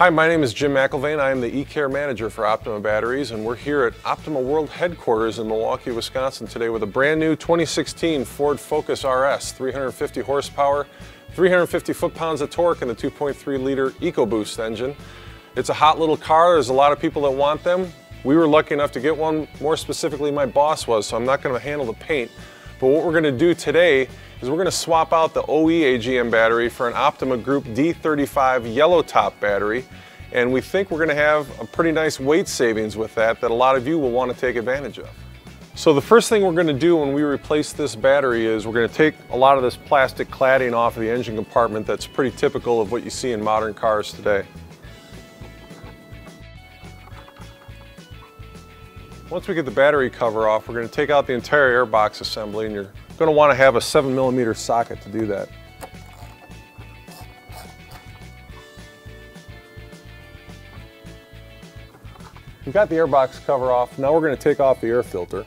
Hi, my name is Jim McIlvaine. I am the e-care manager for Optima Batteries, and we're here at Optima World headquarters in Milwaukee, Wisconsin today with a brand new 2016 Ford Focus RS, 350 horsepower, 350 foot-pounds of torque, and the 2.3 liter EcoBoost engine. It's a hot little car. There's a lot of people that want them. We were lucky enough to get one. More specifically, my boss was, so I'm not going to handle the paint. But what we're going to do today is we're going to swap out the OE AGM battery for an Optima Group D35 YELLOWTOP battery, and we think we're going to have a pretty nice weight savings with that a lot of you will want to take advantage of. So the first thing we're going to do when we replace this battery is we're going to take a lot of this plastic cladding off of the engine compartment that's pretty typical of what you see in modern cars today. Once we get the battery cover off, we're going to take out the entire airbox assembly, and you're going to want to have a 7mm socket to do that. We've got the airbox cover off. Now we're going to take off the air filter.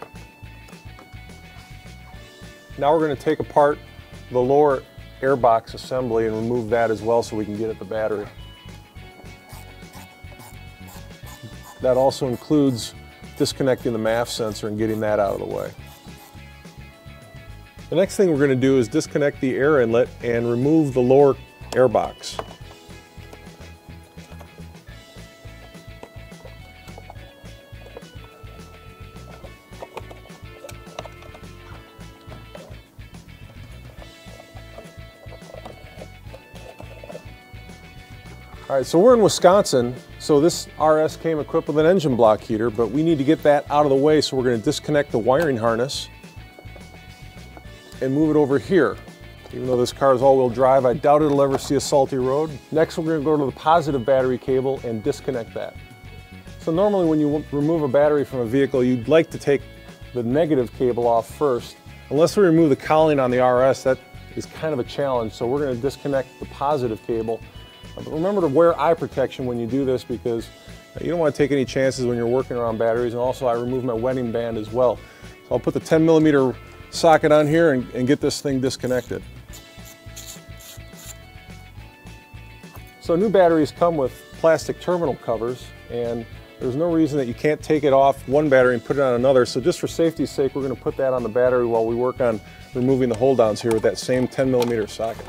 Now we're going to take apart the lower airbox assembly and remove that as well so we can get at the battery. That also includes disconnecting the MAF sensor and getting that out of the way. The next thing we're going to do is disconnect the air inlet and remove the lower airbox. All right, so we're in Wisconsin, so this RS came equipped with an engine block heater, but we need to get that out of the way, so we're going to disconnect the wiring harness and move it over here. Even though this car is all-wheel drive, I doubt it'll ever see a salty road. Next, we're going to go to the positive battery cable and disconnect that. So normally when you remove a battery from a vehicle, you'd like to take the negative cable off first. Unless we remove the cowling on the RS, that is kind of a challenge, so we're going to disconnect the positive cable. But remember to wear eye protection when you do this, because you don't want to take any chances when you're working around batteries. And also I remove my wetting band as well. So I'll put the 10mm socket on here and get this thing disconnected. So new batteries come with plastic terminal covers, and there's no reason that you can't take it off one battery and put it on another. So just for safety's sake, we're going to put that on the battery while we work on removing the hold downs here with that same 10mm socket.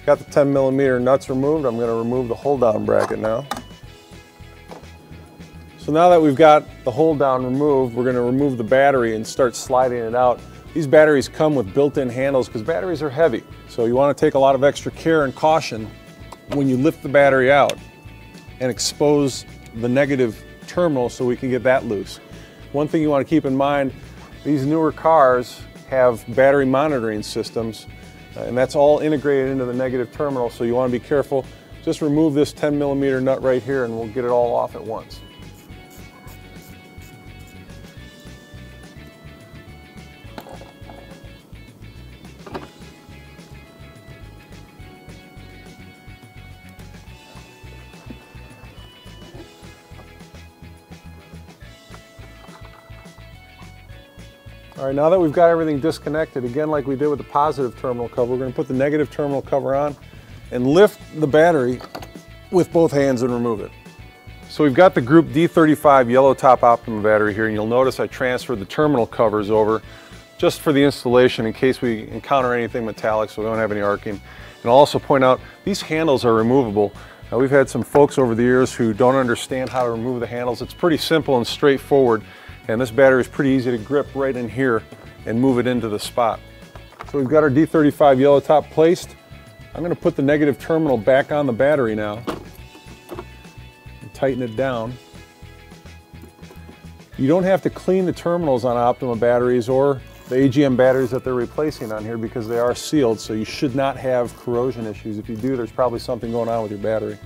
Got the 10mm nuts removed. I'm going to remove the hold down bracket now. So now that we've got the hold down removed, we're going to remove the battery and start sliding it out. These batteries come with built-in handles because batteries are heavy. So you want to take a lot of extra care and caution when you lift the battery out and expose the negative terminal so we can get that loose. One thing you want to keep in mind, these newer cars have battery monitoring systems, and that's all integrated into the negative terminal, so you want to be careful. Just remove this 10mm nut right here and we'll get it all off at once. All right, now that we've got everything disconnected, again like we did with the positive terminal cover, we're going to put the negative terminal cover on and lift the battery with both hands and remove it. So we've got the Group D35 YELLOWTOP Optima battery here, and you'll notice I transferred the terminal covers over just for the installation in case we encounter anything metallic so we don't have any arcing. And I'll also point out these handles are removable. Now, we've had some folks over the years who don't understand how to remove the handles. It's pretty simple and straightforward. And this battery is pretty easy to grip right in here and move it into the spot. So we've got our D35 YELLOWTOP placed. I'm going to put the negative terminal back on the battery now and tighten it down. You don't have to clean the terminals on Optima batteries or the AGM batteries that they're replacing on here because they are sealed, so you should not have corrosion issues. If you do, there's probably something going on with your battery.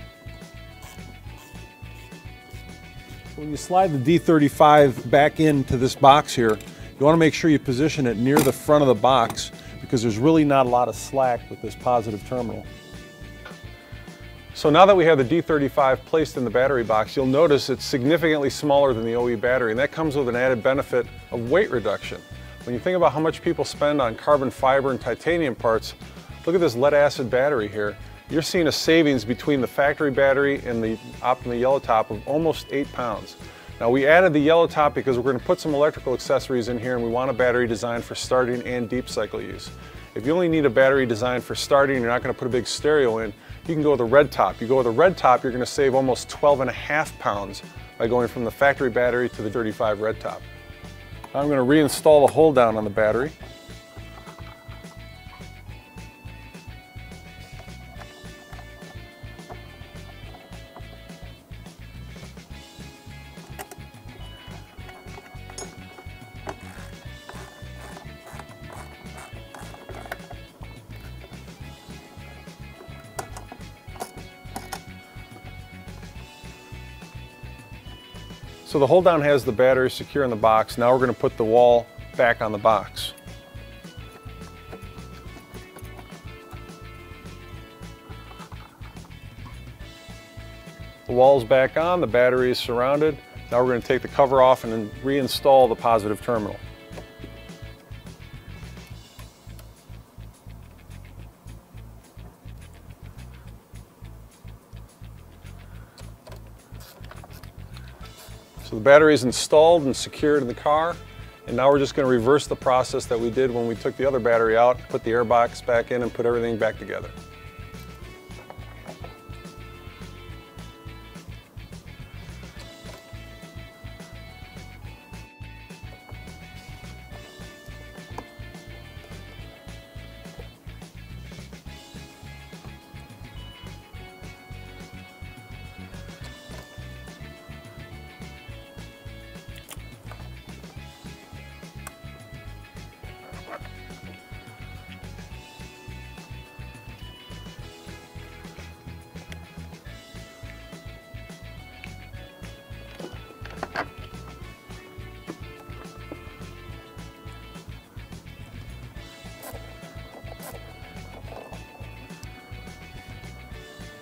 When you slide the D35 back into this box here, you want to make sure you position it near the front of the box because there's really not a lot of slack with this positive terminal. So now that we have the D35 placed in the battery box, you'll notice it's significantly smaller than the OE battery, and that comes with an added benefit of weight reduction. When you think about how much people spend on carbon fiber and titanium parts, look at this lead acid battery here. You're seeing a savings between the factory battery and the Optima YellowTop of almost 8 pounds. Now we added the YellowTop because we're going to put some electrical accessories in here, and we want a battery designed for starting and deep cycle use. If you only need a battery designed for starting, you're not going to put a big stereo in, you can go with a REDTOP. You go with a REDTop, you're going to save almost 12.5 pounds by going from the factory battery to the 35 REDTOP. Now I'm going to reinstall the hold down on the battery. So the hold down has the battery secure in the box. Now we're going to put the wall back on the box. The wall's back on, the battery is surrounded. Now we're going to take the cover off and then reinstall the positive terminal. So the battery is installed and secured in the car, and now we're just going to reverse the process that we did when we took the other battery out, put the air box back in and put everything back together.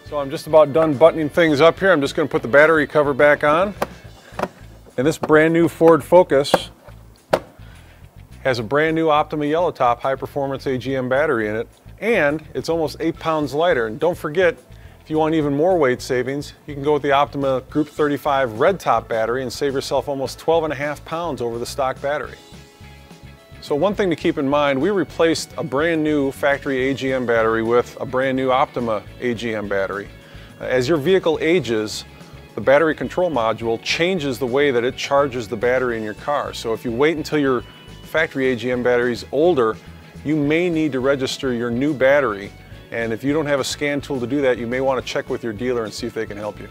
So I'm just about done buttoning things up here. I'm just going to put the battery cover back on. And this brand new Ford Focus has a brand new Optima YellowTop high performance AGM battery in it. And it's almost 8 pounds lighter. And don't forget, if you want even more weight savings, you can go with the Optima Group 35 REDTOP battery and save yourself almost 12.5 pounds over the stock battery. So one thing to keep in mind, we replaced a brand new factory AGM battery with a brand new Optima AGM battery. As your vehicle ages, the battery control module changes the way that it charges the battery in your car. So if you wait until your factory AGM battery is older, you may need to register your new battery. And if you don't have a scan tool to do that, you may want to check with your dealer and see if they can help you.